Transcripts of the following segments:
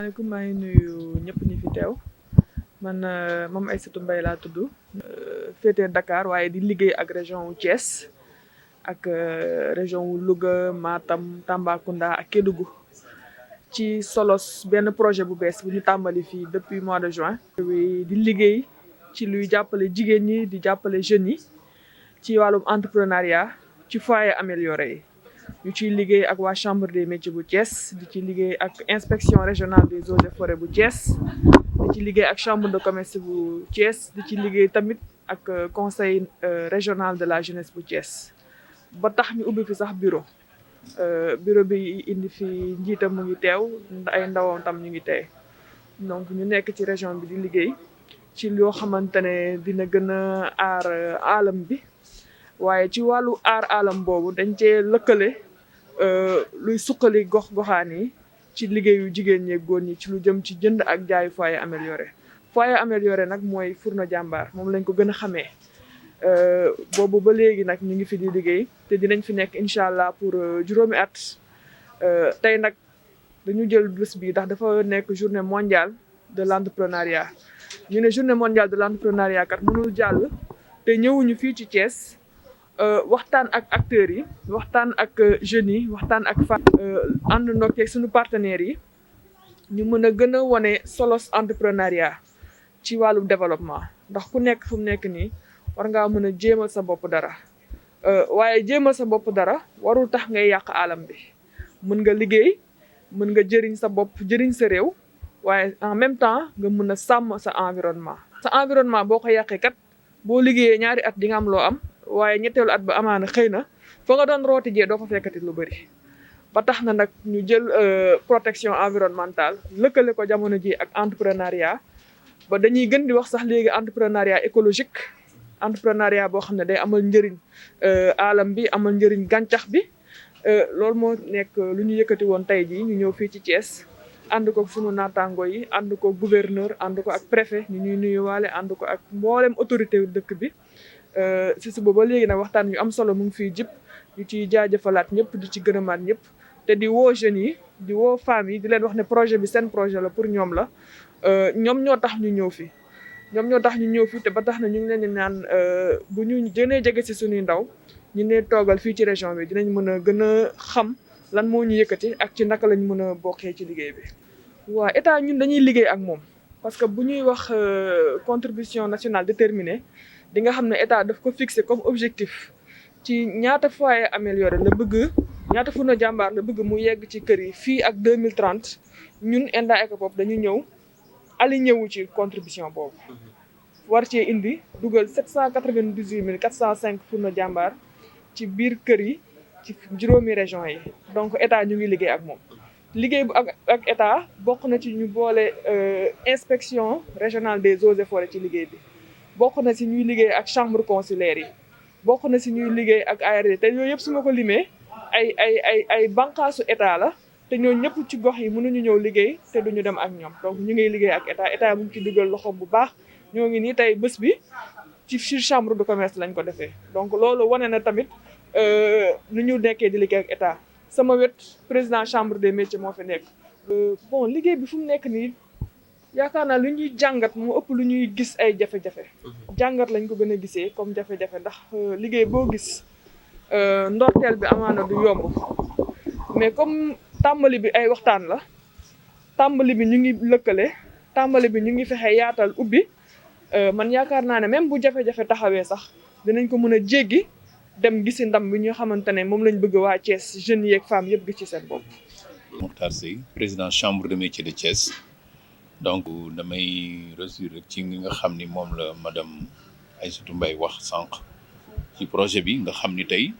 asalaamaaleykum maa ngi nuyu ñëpp ñi fi teew man Mame Aïssatou Mbaye laa tudd féetee Dakar waaye di liggéey ak région wu Thiès ak région wu Louga Matam Tambacounda ak Kédougou ci solos benn projet bu bees bu ñu tàmbali fii depuis mois de juin. di liggéey ci luy jàppale jigéen ñi di jàppale jeunes yi ci wàllum entrepreneuriat ci foyer amélioré yi. ñu ciy liggéey ak waa chambre des métiers bu Thiès di ci liggéey ak inspection régionale des eaux et forêts bu Thiès di ci liggéey ak chambre de commerce bu Thiès di ci liggéey tamit ak conseil régional de la jeunesse bu Thiès ba tax ñu ubbi fi sax bureau bi indi fi njiitam mu ngi teew ay ndawam tam ñu ngi teew donc ñu nekk ci région bi di liggéey ci loo xamante ne dina gën a aar alam bi. waaye ci wàllu aar alam boobu dañ cee lëkkale luy suqali gox-goxaan yi ci liggéeyu jigéen ñi góor ñi ci lu jëm ci jënd ak jaayu foyer amélioré. foyer amélioré nag mooy Fourneau Diambar moom lañ ko gën a xamee boobu ba léegi nag ñu ngi fi di liggéey te dinañ fi nekk incha allah pour juróomi at. tey nag dañu jël bés bi ndax dafa nekk journée mondiale de l' entrepreneuriat ñu ne journée mondiale de l' entrepreneuriat kat mënul jàll te ñëwuñu fii ci Thiès. waxtaan ak acteurs yi waxtaan ak jeunes yi waxtaan ak ànd ndokkee suñu partenaires yi ñu mën a gën a wane solos entrepreneuriat ci wàllu développement ndax ku nekk fu mu nekk nii war ngaa mën a jéemal sa bopp dara waaye jéemal sa bopp dara warul tax ngay yàq alam bi mën nga liggéey mën nga jëriñ sa bopp jëriñ sa réew waaye en même temps nga mën a sàmm sa environnement. sa environnement boo ko yàqee kat boo liggéeyee ñaari at di nga am loo am. waaye ñetteelu at ba amaana xëy na fa nga doon rooti jee doo fa fekkati lu bëri ba tax na nag ñu jël protection environnementale lëkkale ko jamono ji ak entrepreneuriat ba dañuy gën di wax sax léegi entrepreneuriat écologique entrepreneuriat boo xam ne day amal njëriñ alam bi amal njëriñ gàncax bi loolu moo nekk lu ñu yëkkati woon tey jii ñu ñëw fii ci Thiès ànd ko sunu naataango yi ànd ko gouverneur ànd ko ak préfet ñu ñuy nuyuwaale ànd ko ak mboolem autorité dëkk bi si suba ba léegi nag waxtaan yu am solo mu ngi fiy jib ñu ciy jaajëfalaat ñëpp di ci gërëmaat ñëpp te di woo jeunes yi di woo femmes yi di leen wax ne projet bi seen projet la pour ñoom la ñoom ñoo tax ñu ñëw fi ñoom ñoo tax ñu ñëw fi te ba tax na ñu ngi leen di naan bu ñu gënee jege si suñuy ndaw ñu ne toogal fii ci région bi dinañ mën a gën a xam lan moo ñu yëkkati ak ci naka lañ mën a bokkee ci liggéey bi. waaw état ñun dañuy liggéey ak moom parce que bu ñuy wax contribution nationale déterminée. di nga xam ne état daf ko fixé comme objectif ci ñaata foyer amélioré la bëgg ñaata Fourneau Diambar la bëgg mu yegg ci kër yi fii ak 2030 ñun ENDA ECOPOP dañu ñëw aligné wu ci contribution boobu war cee indi dugal 798 405 Fourneau Diambar ci biir kër yi ci juróomi région yi donc état ñu ngi liggéey ak moom liggéey bu ak état bokk na ci ñu boole inspection régionale des eaux et forêts ci liggéey bi bokk na si ñuy liggéey ak chambre consulaire yi bokk na si ñuy liggéey ak ARD te yooyu yëpp su ma ko limee ay bànqaasu état la te ñoo ñëpp ci gox yi mënuñu ñëw liggéey te duñu dem ak ñoom donc ñu ngi liggéey ak état mu ngi ci dugal loxoom bu baax ñoo ngi nii tey bés bi ci chambre de commerce lañ ko defee donc loolu wane na tamit nu ñu nekkee di liggéey ak état sama wet président chambre des métiers moo fi nekk bon liggéey bi fu mu nekk nii yaakaar naa lu ñuy jàngat moo ëpp lu ñuy gis ay jafe-jafe jàngat lañ ko gën a gisee comme jafe-jafe ndax liggéey boo gis ndorteel bi amaana du yomb mais comme tàmbali bi ay waxtaan la tàmbali bi ñu ngi lëkkale tàmbali bi ñu ngi fexe yaatal ubbi man yaakaar naa ne même bu jafe-jafe taxawee sax dinañ ko mën a jéggi dem gisi ndam bi ñu xamante ne moom lañ bëgg waa Thiès jeunes yeeg femmes yëpp gis ci seen bopp. Mokhtar Seye président chambre de métier de Thiès. donc damay rassurer ci nga xam ni moom la madame Aïssatou Mbaye wax sànq ci projet bi nga xam ni tey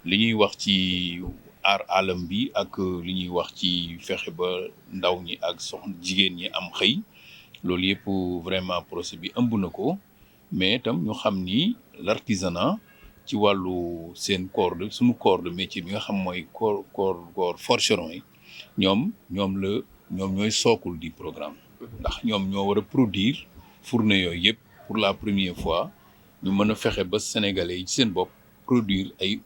li ñuy wax ci aar alam bi ak li ñuy wax ci fexe ba ndaw ñi ak soxna jigéen ñi am xëy loolu yëpp vraiment projet bi ëmb na ko mais itam ñu xam ni l'artisanat ci wàllu seen suñu corps de métier bi nga xam mooy corps forgeron yi ñoom ñooy sookul di programme ndax ñoom ñoo war a produire fourneau yooyu yëpp pour la première fois ñu mën a fexe ba sénégalais yi ci seen bopp produire ay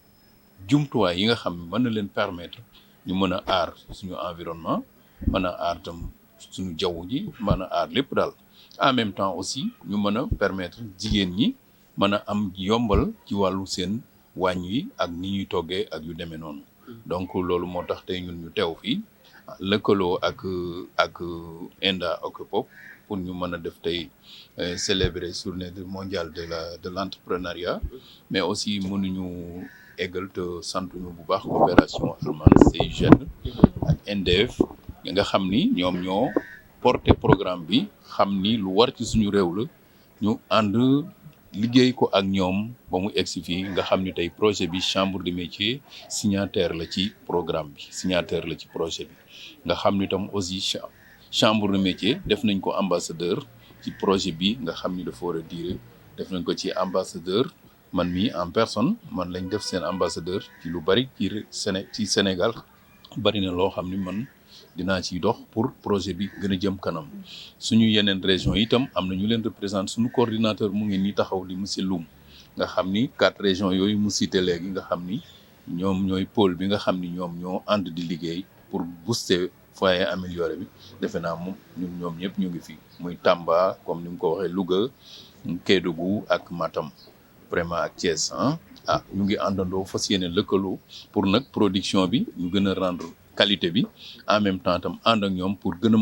jumtuwaay yi nga xam ne mën na leen permettre ñu mën a aar suñu environnement mën a aar tam suñu jaww ji mën a aar lépp daal en même temps aussi ñu mën a permettre jigéen ñi mën a am yombal ci wàllu seen waañ wi ak ni ñuy toggee ak yu demee noonu donc loolu moo tax tey ñun ñu teew fii lëkkaloo ak Enda Okpop pour ñu mën a def tey célébrer journée mondiale de l'entrepreneuriat mais aussi mënuñu eggal te sant ñu bu baax coopération allemande CIGN ak NDF nga xam ni ñoom ñoo porté programme bi xam ni lu war ci suñu réew la ñu ànd liggéey ko ak ñoom ba mu egsi fii nga xam ni tey projet bi chambre de métier signataire la ci programme bi signataire la ci projet bi nga xam ni tam aussi chambre de métier def nañ ko ambassadeur ci projet bi nga xam ni dafa war a diire def nañ ko ci ambassadeur man mii en personne man lañ def seen ambassadeur ci lu bari ci Sénégal bari na loo xam ni man dinaa ciy dox pour projet bi gën a jëm kanam suñu yeneen région itam am na ñu leen représente suñu coordinateur mu ngi nii taxaw di monsieur Loum nga xam ni 4 régions yooyu mu cité léegi nga xam ni ñoom ñooy pôle bi nga xam ni ñoom ñoo ànd di liggéey pour booster foyer amélioré bi defe naa moom ñoom ñëpp ñu ngi fi muy Tamba comme ni mu ko waxee Louga Kédougou ak Matam vraiment ak Thiès ñu ngi àndandoo fas yéene lëkkaloo pour nag production bi ñu gën a rendre qualité bi en même temps tam ànd ak ñoom pour gën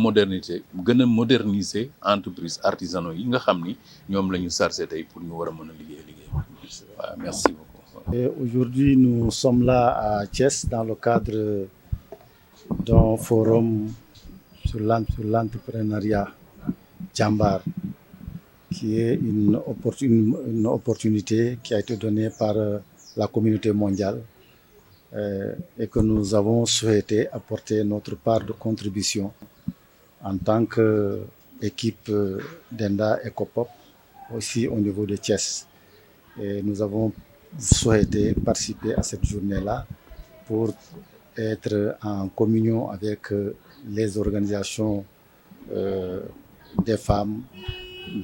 a moderniser entreprise artisanaux yi nga xam ni ñoom la ñu chargé tey pour ñu war a mën a liggéey waaw merci beaucoup. Et aujourd'hui nous sommes là à Thiès dans le cadre d'un forum sur l'entrepreneuriat Jambar qui est une opportunité qui a été donnée par la communauté mondiale et que nous avons souhaité apporter notre part de contribution en tant qu'équipe d'Enda Okpop aussi au niveau de Thiès. Et nous avons souhaité participer à cette journée-là pour être en communion avec les organisations des femmes,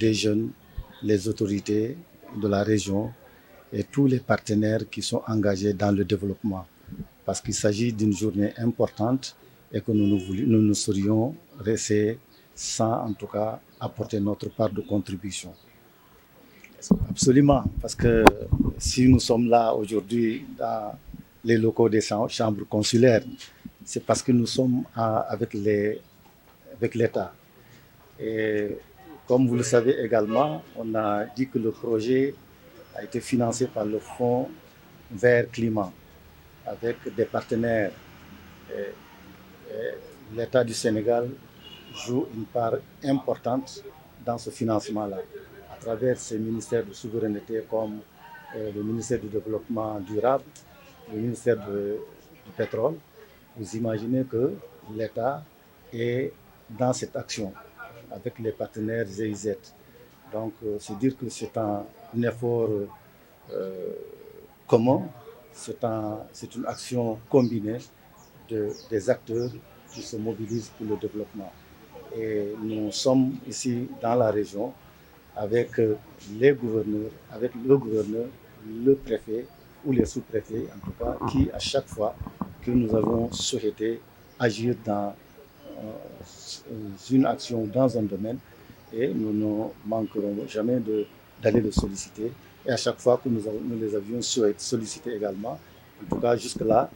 des jeunes, les autorités de la région et tous les partenaires qui sont engagés dans le développement. Parce qu'il s'agit d'une journée importante et que nous ne saurions rester sans en tout cas apporter notre part de contribution. Absolument, parce que si nous sommes là aujourd'hui dans les locaux des chambres consulaires, c'est parce que nous sommes avec l'État. Et comme vous le savez également, on a dit que le projet a été financé par le Fonds Vert Climat avec des partenaires. L'État du Sénégal joue une part importante dans ce financement-là, à travers ces ministères de souveraineté comme le ministère du Développement durable, le ministère du Pétrole. Vous imaginez que l'État est dans cette action avec les partenaires GIZ. Donc, c'est dire que c'est un effort commun, c'est une action combinée des acteurs qui se mobilisent pour le développement. Et nous sommes ici dans la région avec les gouverneurs, avec le gouverneur, le préfet ou les sous-préfets, en tout cas, qui à chaque fois que nous avons souhaité agir dans une action dans un domaine, et nous ne manquerons jamais d'aller le solliciter. Et à chaque fois que nous les avions sollicités également, en tout cas jusque-là,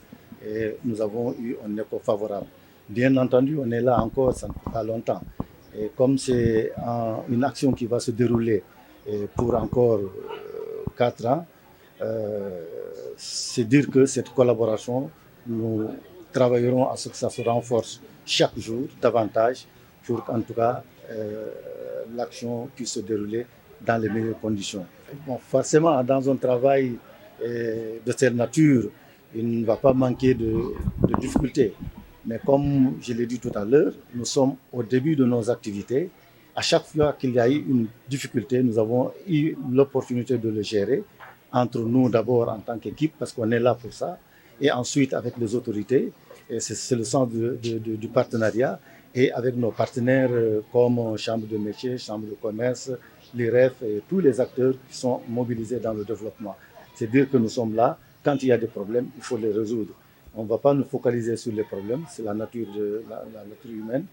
nous avons eu un écho favorable. Bien entendu, on est là encore, ça ne fait pas longtemps. Et comme c'est une action qui va se dérouler pour encore 4 ans, c'est dire que cette collaboration, nous travaillerons à ce que ça se renforce chaque jour davantage pour qu'en tout cas l'action puisse se dérouler dans les meilleures conditions. Bon, forcément, dans un travail de cette nature, il ne va pas manquer de difficultés. Mais comme je l'ai dit tout à l'heure, nous sommes au début de nos activités. À chaque fois qu'il y a eu une difficulté, nous avons eu l'opportunité de le gérer entre nous d'abord en tant qu'équipe, parce qu'on est là pour ça, et ensuite avec les autorités. Et c'est le sens du partenariat, et avec nos partenaires comme Chambre de métier, Chambre de commerce, l'IREF et tous les acteurs qui sont mobilisés dans le développement. C'est dire que nous sommes là. Quand il y a des problèmes, il faut les résoudre. On ne va pas nous focaliser sur les problèmes, c'est la nature humaine,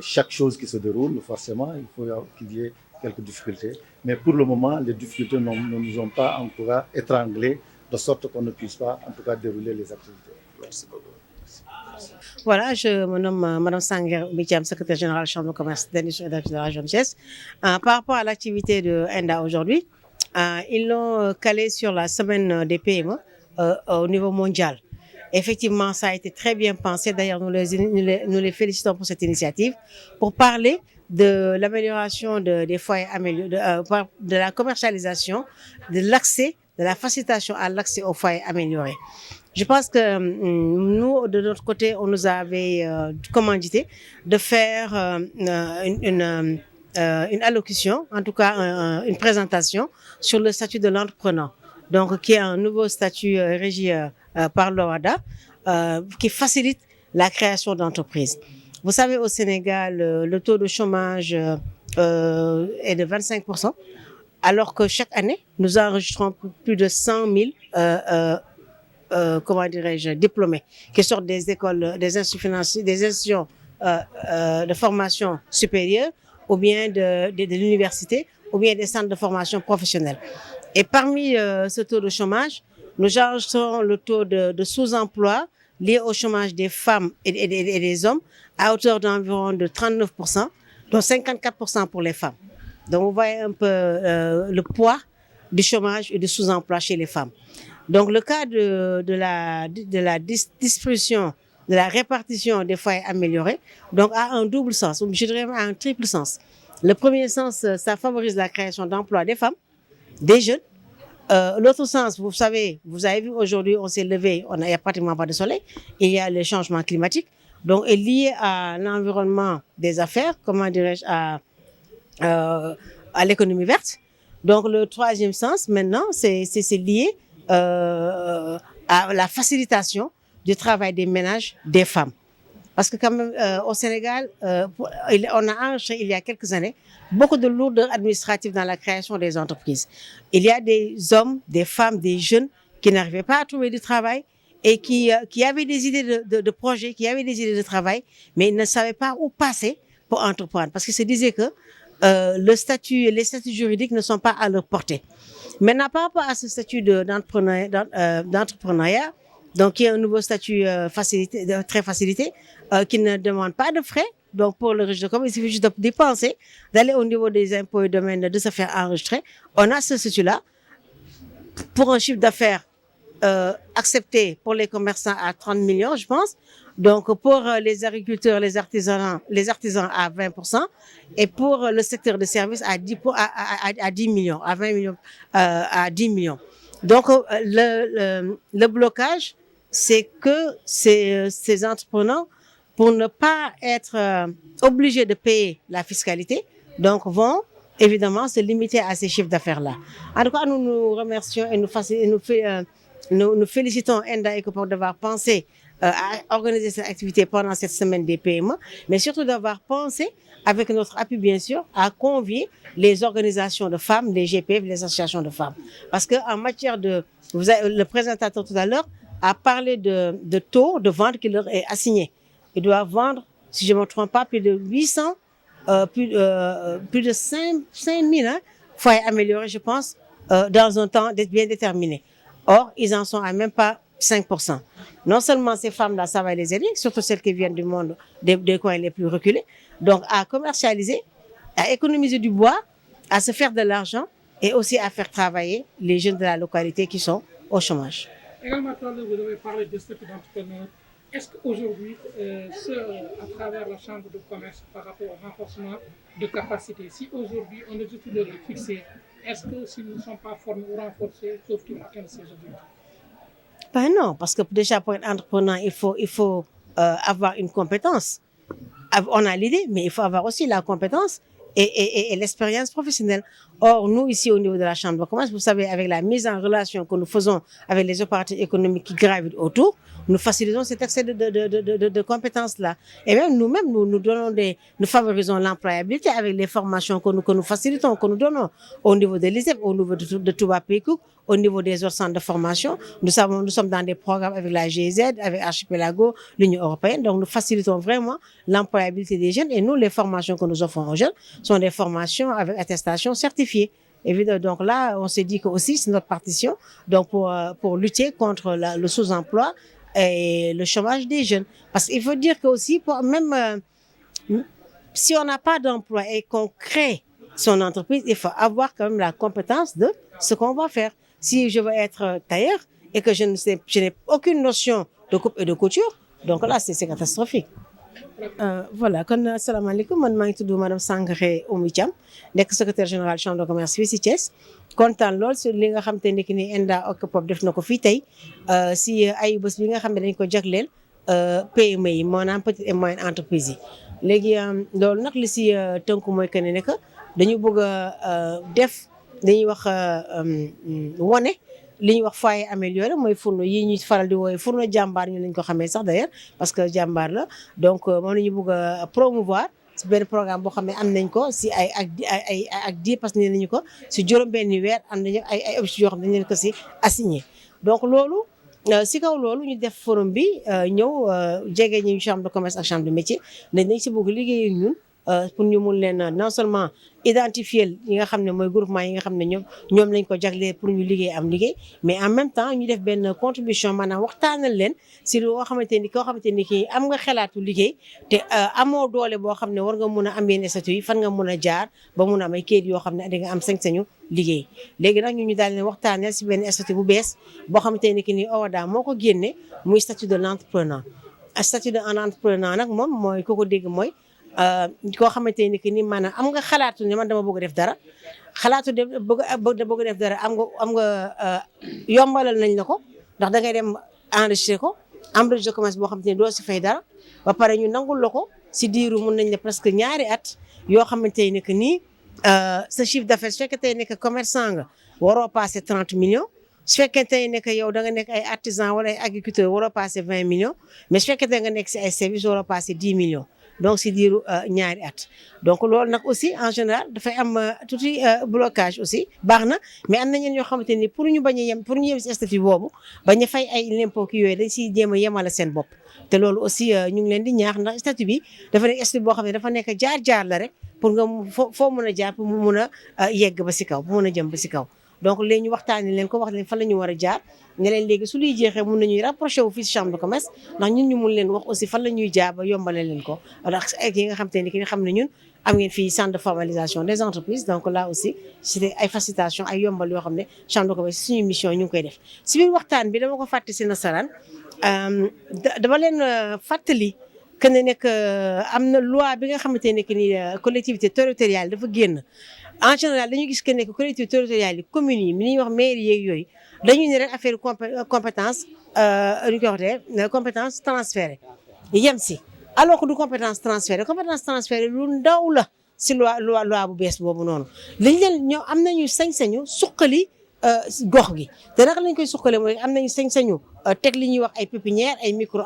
chaque chose qui se déroule, forcément, il faut qu'il y ait quelques difficultés. Mais pour le moment, les difficultés ne nous ont pas en tout cas étranglés, de sorte qu'on ne puisse pas en tout cas dérouler les activités. Merci beaucoup. Voilà, je me nomme Madame Sanger Oumitiam, secrétaire générale Chambre de commerce d'industrie et de la région de Thiès. Par rapport à l'activité de ENDA aujourd'hui, ils l'ont calé sur la semaine des PME au niveau mondial. Effectivement, ça a été très bien pensé. D'ailleurs, nous les félicitons pour cette initiative, pour parler de l'amélioration des foyers améliorés, de la commercialisation, de l'accès, de la facilitation à l'accès aux foyers améliorés. Je pense que nous, de notre côté, on nous avait commandité de faire une allocution, en tout cas une présentation sur le statut de l'entrepreneur. Donc, qui est un nouveau statut régi par l'OHADA, qui facilite la création d'entreprises. Vous savez, au Sénégal, le taux de chômage est de 25%, alors que chaque année, nous enregistrons plus de 100 000 diplômés qui sortent des écoles, des institutions de formation supérieure, ou bien de l'université, ou bien des centres de formation professionnelle. Et parmi ce taux de chômage, nous enregistrons le taux de sous-emploi lié au chômage des femmes et des hommes à hauteur d'environ de 39%, dont 54% pour les femmes. Donc, vous voyez un peu le poids du chômage et du sous-emploi chez les femmes. Donc, le cas de la distribution, de la répartition des foyers améliorés, donc a un double sens, ou je dirais même un triple sens. Le premier sens, ça favorise la création d'emplois des femmes, des jeunes. L'autre sens, vous savez, vous avez vu aujourd'hui, on s'est levé, il n'y a pratiquement pas de soleil, il y a le changement climatique, donc est lié à l'environnement des affaires, comment dirais-je, à l'économie verte. Donc le troisième sens, maintenant, c'est lié à la facilitation du travail des ménages des femmes. Parce que quand même, au Sénégal, on a enregistré il y a quelques années beaucoup de lourdeurs administratives dans la création des entreprises. Il y a des hommes, des femmes, des jeunes qui n'arrivaient pas à trouver du travail et qui avaient des idées de projets, qui avaient des idées de travail, mais ils ne savaient pas où passer pour entreprendre. Parce qu'ils se disaient que les statuts juridiques ne sont pas à leur portée. Maintenant, par rapport à ce statut d'entrepreneuriat, donc qui est un nouveau statut très facilité, qui ne demande pas de frais. Donc pour le registre de commerce, il suffit juste de dépenser, d'aller au niveau des impôts et domaines, de se faire enregistrer. On a ce statut-là pour un chiffre d'affaires accepté pour les commerçants à 30 millions, je pense. Donc pour les agriculteurs, les artisans à 20%, et pour le secteur de services à 10 millions, à 20 millions, à 10 millions. Donc le blocage, c'est que ces entrepreneurs, pour ne pas être obligés de payer la fiscalité, donc vont évidemment se limiter à ces chiffres d'affaires-là. En tout cas, nous nous remercions et nous félicitons ENDA ECO pour d'avoir pensé à organiser cette activité pendant cette semaine des PME, mais surtout d'avoir pensé, avec notre appui bien sûr, à convier les organisations de femmes, les GPF, les associations de femmes. Parce qu'en matière le présentateur tout à l'heure a parlé de taux de vente qui leur est assigné. Ils doivent vendre, si je ne me trompe pas, plus de 800, plus de 5 000 foyers améliorés, je pense, dans un temps bien déterminé. Or, ils en sont à même pas 5%. Non seulement ces femmes-là, ça va les aider, surtout celles qui viennent du monde des coins les plus reculés, donc à commercialiser, à économiser du bois, à se faire de l'argent et aussi à faire travailler les jeunes de la localité qui sont au chômage. Également, vous avez parlé de statut d'entrepreneur. Est-ce qu'aujourd'hui, à travers la Chambre de commerce, par rapport au renforcement de capacité, si aujourd'hui on est tout de le fixer, est-ce que s'ils ne sont pas formés ou renforcés, peuvent-ils atteindre ces objectifs? Ben non, parce que déjà pour être entrepreneur, il faut avoir une compétence. On a l'idée, mais il faut avoir aussi la compétence et l'expérience professionnelle. Or, nous, ici, au niveau de la Chambre de commerce, vous savez, avec la mise en relation que nous faisons avec les opérateurs économiques qui gravitent autour, nous facilitons cet accès de compétences-là. Et même nous-mêmes, nous favorisons l'employabilité avec les formations que nous facilitons, que nous donnons au niveau de l'ISEP, au niveau de Touba Pays Cook, au niveau des autres centres de formation. Nous sommes dans des programmes avec la GIZ, avec Archipelago, l'Union européenne. Donc, nous facilitons vraiment l'employabilité des jeunes. Et nous, les formations que nous offrons aux jeunes sont des formations avec attestation certifiée. Évidemment, donc là, on s'est dit que aussi c'est notre partition donc pour lutter contre le sous-emploi et le chômage des jeunes. Parce qu'il faut dire que aussi, même si on n'a pas d'emploi et qu'on crée son entreprise, il faut avoir quand même la compétence de ce qu'on va faire. Si je veux être tailleur et que je n'ai aucune notion de coupe et de couture, donc là, c'est catastrophique. Voilà kon asalaamaaleykum man maa ngi tudd madame Sangaré Oumy Thiam nekk secrétaire général chambre de commerce fii si Thiès kontaan lool sur li nga xam te ne ni ENDA OCPOP def na ko fii tey si ay bés bi nga xam ne dañ ko jagleel PME yi maanaam petite et moyenne entreprise yi léegi loolu nag li si tënku mooy que ne que dañu bëgg a def dañuy wax wane li ñuy wax foyer amélioré mooy fourneau yi ñuy faral di woowe fourneau jàmbaar ñu lañ ko xamee sax d'ailleurs parce que jàmbaar la donc moom la ñu bëgg a promouvoir si benn programme boo xam ne am nañ ko si ak di parce que nee nañu ko si juróom-benni weer am nañu ay objectifs yoo xam ne dañ leen ko si assigné donc loolu si kaw loolu ñu def forum bi ñëw jege ñu chambre de commerce ak chambre de métier nañ si bëgg liggéey ak ñun pour ñu mun leen non seulement identifier yi nga xam ne mooy groupement yi nga xam ne ñoom lañ ko jagleel pour ñu liggéey am liggéey mais en même temps ñu def benn contribution maanaam waxtaanal leen si loo xamante ni koo xamante ni kii am nga xalaatu liggéey te amoo doole boo xam ne war nga mun a am yenn statut yi fan nga mun a jaar ba mun a am ay kayit yoo xam ne di nga am sañ-sañu liggéey léegi nag ñu daal leen waxtaanal si benn statut bu bees boo xamante ni ki ni OHADA moo ko génne muy statut de l'entrepreneur statut de l'entrepreneur nag moom mooy ku ko dégg mooy koo xamante ni que ni maanaam am nga xalaatu ne man dama bëgg def dara xalaatu de bëgg def dara am nga yombalal nañ la ko ndax dangay dem enregistré ko am registre de commerce boo xamante ni doo si fay dara ba pare ñu nangul la ko si diiru mun nañ ne presque ñaari at yoo xamante ni que nii sa chiffre d'affaires su fekkee ne que commerçant nga waroo passé 30 millions su fekkee ne que yow da nga nekk ay artisan wala ay agriculteur waroo passé 20 millions mais su fekkee nga nekk si ay services waroo passé 10 millions donc si diiru ñaari at donc loolu nag aussi en général dafay am tuuti blocage aussi baax na mais am na ñeen ñoo xamante ni pour ñu yem si statut boobu bañ a fay ay l'impôt ki yooyu dañ siy jéem a yemale seen bopp te loolu aussi ñu ngi leen di ñaax ndax statut bi dafa nekk statut boo xam ne dafa nekk jaar-jaar la rek pour nga foo mën a jaar pour mu mun a yegg ba si kaw pour mun a jëm ba si kaw donc léegi ñu waxtaanee leen ko wax leen fan la ñu war a jaar ne leen léegi su luy jeexee mun nañuy rapproché wu fii si chambre de commerce ndax ñun ñu mun leen wax aussi fan la ñuy jaar ba yombale leen ko ndax ak yi nga xam te ni ki nga xam ne ñun am ngeen fii centre de formalisation des entreprises donc là aussi c'était ay facilitation ay yombal yoo xam ne chambre de commerce suñu mission ñu ngi koy def si biir waxtaan bi dama ko fàtte si nasaraan dama leen fàttali que ne nekk am na loi bi nga xamante ne que ni collectivité territoriale dafa génn en général dañu gis que ne collectivité territoriale yi communes yi mi ñuy wax mairie yeeg yooyu dañuy ne rek affaire compétence ñu koy waxee compétence transférée yem si alors que du compétence transférée lu ndaw la si loi bu bees boobu noonu liñ leen ñoo am nañu sañ-sañu suqali gox gi te naka lañ koy suqale mooy am nañu sañ-sañu teg li ñuy wax ay pépinière ay micro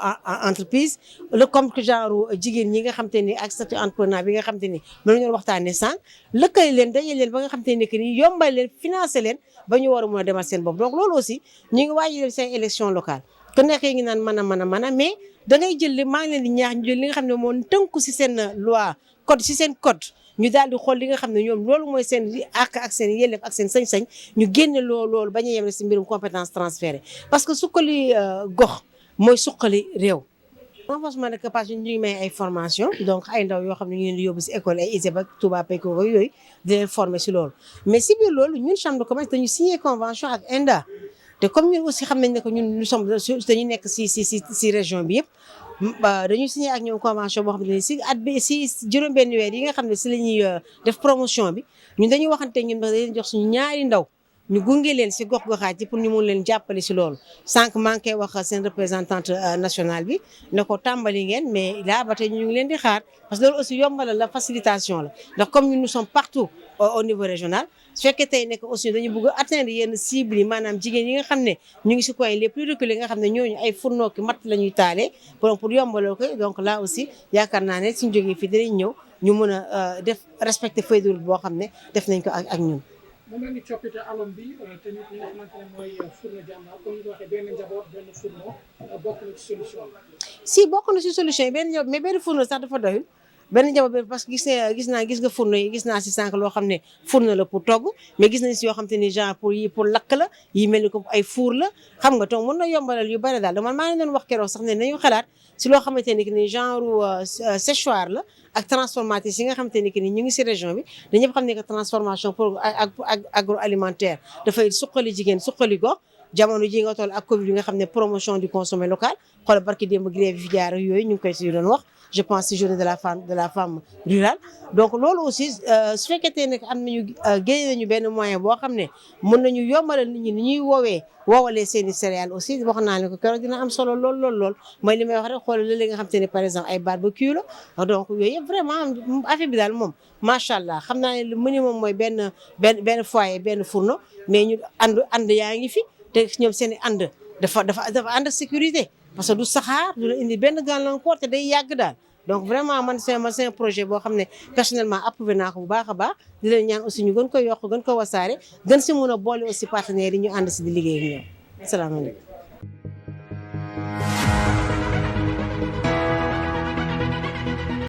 entreprise le comme genre jigéen ñi nga xam te ni ak statut entrepreneur bi nga xam te ni mën nañu waxtaanee sànq lëkkale leen dajale leen ba nga xam te ni que ni yombal leen financer leen ba ñu war a mën a demal seen bopp donc loolu aussi ñu ngi waaj dem seen élection locale te nekkee ngi naan mën a mais da ngay jël maa ngi leen di ñaax ñu jël li nga xam ne moo tënku si seen loi code si seen code ñu daal di xool li nga xam ne ñoom loolu mooy seen àq ak seen yelleef ak seen sañ-sañ ñu génne loolu bañ a yem si mbirum compétence transférée parce que suqali gox mooy suqali réew. renforcement de capacité ñu ngi may ay formation donc ay ndaw yoo xam ne ñu leen di yóbbu si école ay ISEP ak Touba Peko yooyu di leen former si loolu mais si biir loolu ñun chambre de commerce dañu signé convention ak ENDA te comme ñun aussi xam nañ ne que ñun nous sommes dañu nekk si région bi yëpp. dañuy signé ak ñoom convention boo xam ne si at bi si juróom-benn weer yi nga xam ne si la ñuy def promotion bi ñun dañuy waxante ñun ba dañuy jox suñu ñaari ndaw ñu gunge leen si gox-goxaat yi pour ñu mun leen jàppale si loolu sànq maa ngi koy wax seen représentante nationale bi ne ko tàmbali ngeen mais là ba tey ñu ngi leen di xaar parce que loolu aussi yombalal la facilitation la ndax comme nous sommes partout au niveau régional su fekkee tey nekk aussi dañu bëgg a atteindre yenn cibles yi maanaam jigéen yi nga xam ne ñu ngi si coin les plus reculés nga xam ne ñooñu ay fourneau ki matt la ñuy taalee pour yombaloo ko donc là aussi yaakaar naa ne suñu jógee fii dinañ ñëw ñu mën a def respecter feuille de route boo xam ne def nañ ko ak ñun. mu mel ni coppite alom bi te nit ñi nga xamante ne mooy fourneau Jàmbaar comme ni ko waxee benn njaboot benn fourneau bokk na ci solution bi. si bokk na ci solution yi benn njaboot mais benn fourneau sax dafa doyul benn njaboot bi parce que gis nga fourneau yi gis naa si sànq loo xam ne fourneau la pour togg mais gis nañ si yoo xam te ni genre pour lakk la yi mel ni comme ay four la xam nga donc mën na yombalal yu bari daal man maa ngi doon wax keroog sax ne nañu xalaat si loo xamante ni genre séchoir la ak transformatrice yi nga xamante ni ñu ngi si région bi dañu xam ne que transformation pour agroalimentaire dafay suqali jigéen suqali gox jamono ji nga toll ak Covid bi nga xam ne promotion du consommé local xoolal barki démb grève fi jaar yooyu ñu ngi koy si doon wax je pense si journée de la femme rurale donc loolu aussi su fekkee ne am nañu génne nañu benn moyen boo xam ne mën nañu yombalal nit ñi ni ñuy woowalee seeni céréales aussi wax naa ne ko keroog dina am solo lool mooy li may wax rek xoolal léeg-léeg nga xam te ne par exemple ay barbecue la donc yooyu yëpp vraiment affaire bi daal moom macha allah xam naa ne le minimum mooy benn foyer benn fourneau mais ñu ànd yaa ngi fi te ñoom seen i ànd dafa ànd sécurité parce que du saxaar du la indi benn gàllankoor te day yàgg daal donc vraiment man c'est un projet boo xam ne personnellement approuvé naa ko bu baax a baax di leen ñaan aussi ñu gën ko yokk gën ko wasaare gën si mun a boole aussi partenaires yi ñu ànd si di liggéey ak ñoom asalaamaaleykum